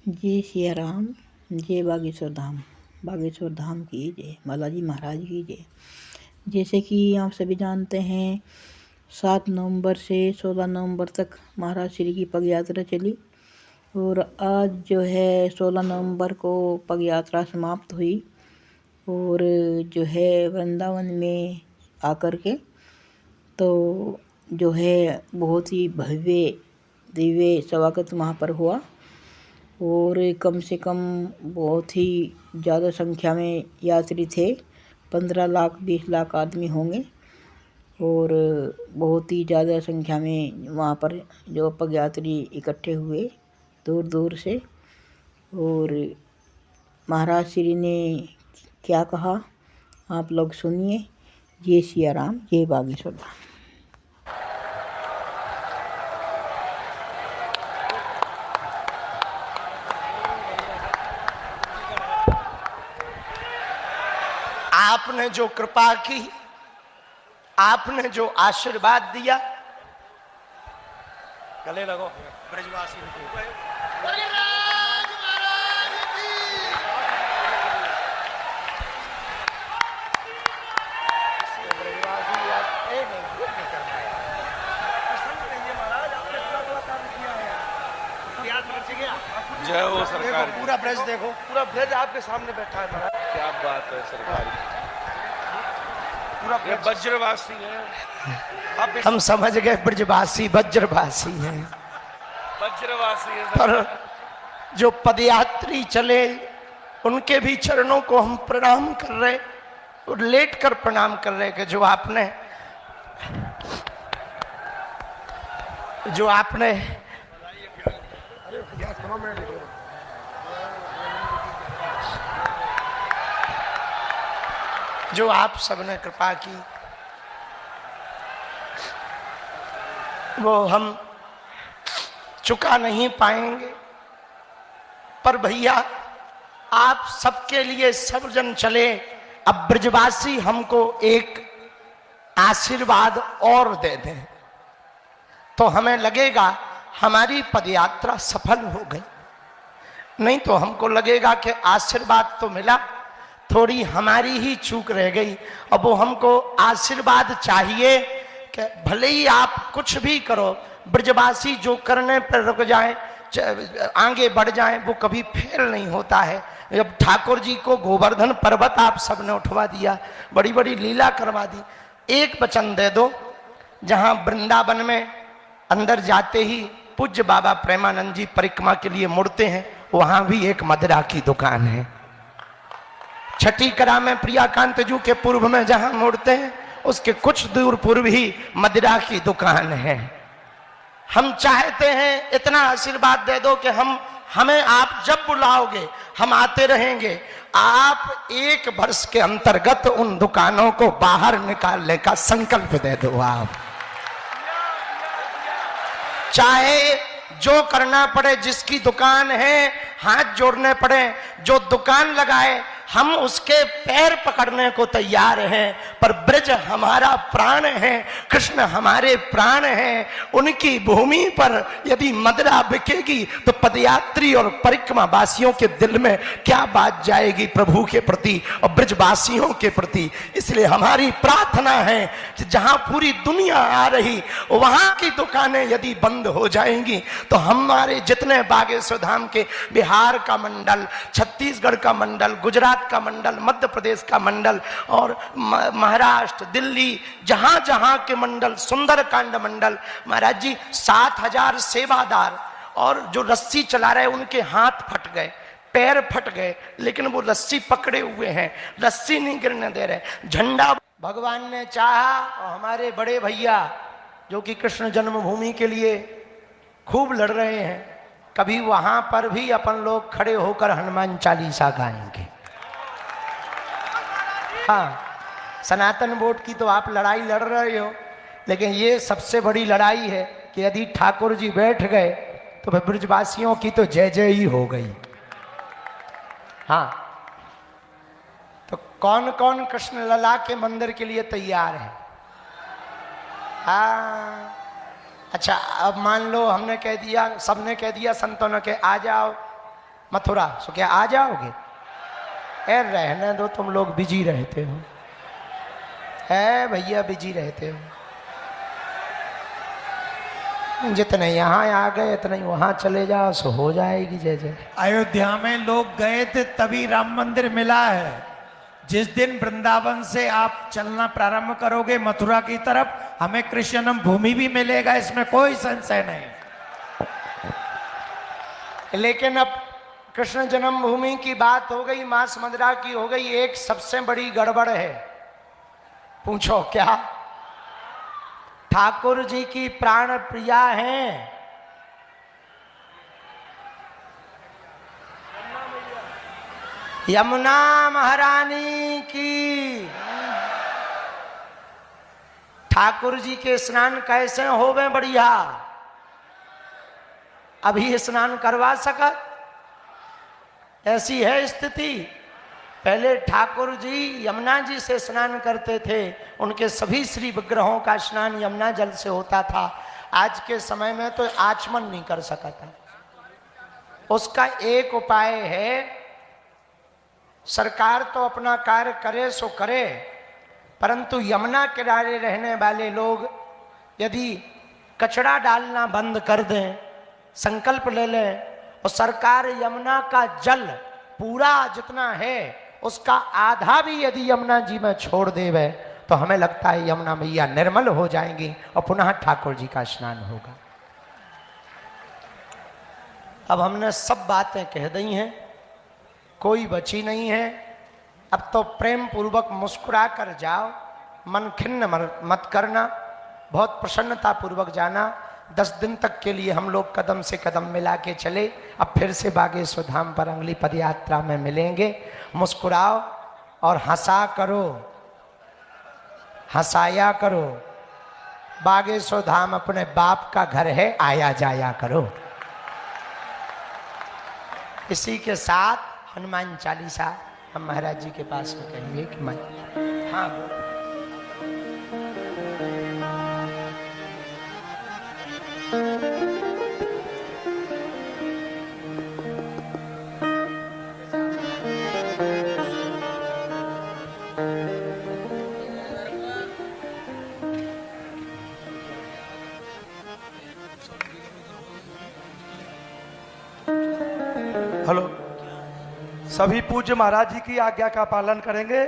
जय सिया राम। जय बागेश्वर धाम की जय, बालाजी महाराज की जय। जैसे कि आप सभी जानते हैं, 7 नवंबर से 16 नवंबर तक महाराज श्री की पग यात्रा चली और आज जो है 16 नवंबर को पग यात्रा समाप्त हुई और जो है वृंदावन में आकर के तो जो है बहुत ही भव्य दिव्य स्वागत वहाँ पर हुआ और कम से कम बहुत ही ज़्यादा संख्या में यात्री थे। 15 लाख 20 लाख आदमी होंगे और बहुत ही ज़्यादा संख्या में वहाँ पर जो पग यात्री इकट्ठे हुए दूर दूर से। और महाराज श्री ने क्या कहा आप लोग सुनिए। जय सिया राम, जय बागेश्वर धाम। आपने जो कृपा की, आपने जो आशीर्वाद दिया, गले लगो ब्रजवासी जय हो सरकार। पूरा ब्रज देखो, पूरा ब्रज आपके सामने बैठा है महाराज। क्या बात है सरकार, पूरा ये वज्रवासी है। हम समझ गए ब्रजवासी वज्रवासी हैं, वज्रवासी है पर जो पदयात्री चले उनके भी चरणों को हम प्रणाम कर रहे और लेट कर प्रणाम कर रहे कि जो आपने जो आप सबने कृपा की वो हम चुका नहीं पाएंगे। पर भैया आप सबके लिए सब जन चले, अब ब्रजवासी हमको एक आशीर्वाद और दे दें तो हमें लगेगा हमारी पदयात्रा सफल हो गई। नहीं तो हमको लगेगा कि आशीर्वाद तो मिला, थोड़ी हमारी ही चूक रह गई। अब वो हमको आशीर्वाद चाहिए कि भले ही आप कुछ भी करो, ब्रजवासी जो करने पर रुक जाएं, आगे बढ़ जाएं, वो कभी फेल नहीं होता है। जब ठाकुर जी को गोवर्धन पर्वत आप सबने उठवा दिया, बड़ी बड़ी लीला करवा दी, एक वचन दे दो, जहां वृंदावन में अंदर जाते ही पूज्य बाबा प्रेमानंद जी परिक्रमा के लिए मुड़ते हैं, वहां भी एक मदिरा की दुकान है। छठी करा में प्रियाकांत जू के पूर्व में जहां मुड़ते हैं उसके कुछ दूर पूर्व ही मदिरा की दुकान है। हम चाहते हैं इतना आशीर्वाद दे दो कि हमें आप जब बुलाओगे हम आते रहेंगे। आप 1 वर्ष के अंतर्गत उन दुकानों को बाहर निकालने का संकल्प दे दो। आप चाहे जो करना पड़े, जिसकी दुकान है हाथ जोड़ने पड़े, जो दुकान लगाए हम उसके पैर पकड़ने को तैयार हैं। पर ब्रज हमारा प्राण है, कृष्ण हमारे प्राण हैं। उनकी भूमि पर यदि मदिरा बिकेगी तो पदयात्री और परिक्रमा वासियों के दिल में क्या बात जाएगी प्रभु के प्रति और ब्रजवासियों के प्रति। इसलिए हमारी प्रार्थना है कि जहां पूरी दुनिया आ रही वहां की दुकानें यदि बंद हो जाएंगी तो हमारे जितने बागेश्वर धाम के बिहार का मंडल, छत्तीसगढ़ का मंडल, गुजरात का मंडल, मध्य प्रदेश का मंडल और महाराष्ट्र, दिल्ली, जहां जहां के मंडल, सुंदरकांड मंडल, महाराज जी 7,000 सेवादार और जो रस्सी चला रहे उनके हाथ फट गए, पैर फट गए, लेकिन वो रस्सी पकड़े हुए हैं, रस्सी नहीं गिरने दे रहे। झंडा भगवान ने चाहा और हमारे बड़े भैया जो कि कृष्ण जन्मभूमि के लिए खूब लड़ रहे हैं, कभी वहां पर भी अपन लोग खड़े होकर हनुमान चालीसा गाएंगे। हाँ, सनातन बोर्ड की तो आप लड़ाई लड़ रहे हो, लेकिन ये सबसे बड़ी लड़ाई है कि यदि ठाकुर जी बैठ गए तो फिर ब्रजवासियों की तो जय जय ही हो गई। हाँ, तो कौन कौन कृष्ण लला के मंदिर के लिए तैयार है? हाँ, अच्छा, अब मान लो हमने कह दिया, सबने कह दिया, संतों ने कह आ जाओ, मथुरा। सो क्या आ जाओगे? ए रहने दो, तुम लोग बिजी रहते हो। है भैया बिजी रहते हो। जितने यहाँ आ गए इतने वहां चले जाओ, सो हो जाएगी जय जय। अयोध्या में लोग गए थे तभी राम मंदिर मिला है। जिस दिन वृंदावन से आप चलना प्रारंभ करोगे मथुरा की तरफ, हमें कृष्ण जन्म भूमि भी मिलेगा, इसमें कोई संशय नहीं। लेकिन अब कृष्ण जन्मभूमि की बात हो गई, मांस मदिरा की हो गई, एक सबसे बड़ी गड़बड़ है। पूछो क्या? ठाकुर जी की प्राण प्रिया हैं यमुना महारानी की। ठाकुर जी के स्नान कैसे होवे बढ़िया? अभी स्नान करवा सकत? ऐसी है स्थिति। पहले ठाकुर जी यमुना जी से स्नान करते थे, उनके सभी श्री विग्रहों का स्नान यमुना जल से होता था। आज के समय में तो आचमन नहीं कर सकता। उसका एक उपाय है, सरकार तो अपना कार्य करे सो करे, परंतु यमुना किनारे रहने वाले लोग यदि कचरा डालना बंद कर दें, संकल्प ले लें और सरकार यमुना का जल पूरा जितना है उसका आधा भी यदि यमुना जी में छोड़ देवे, तो हमें लगता है यमुना मैया निर्मल हो जाएंगी और पुनः ठाकुर जी का स्नान होगा। अब हमने सब बातें कह दी हैं, कोई बची नहीं है। अब तो प्रेम पूर्वक मुस्कुरा कर जाओ, मन खिन्न मत करना, बहुत प्रसन्नता पूर्वक जाना। 10 दिन तक के लिए हम लोग कदम से कदम मिला के चले। अब फिर से बागेश्वर धाम पर अगली पदयात्रा में मिलेंगे। मुस्कुराओ और हंसा करो, हंसाया करो। बागेश्वर धाम अपने बाप का घर है, आया जाया करो। इसी के साथ हनुमान चालीसा हम महाराज जी के पास में कहेंगे कि मैं हाँ हेलो, सभी पूज्य महाराज जी की आज्ञा का पालन करेंगे।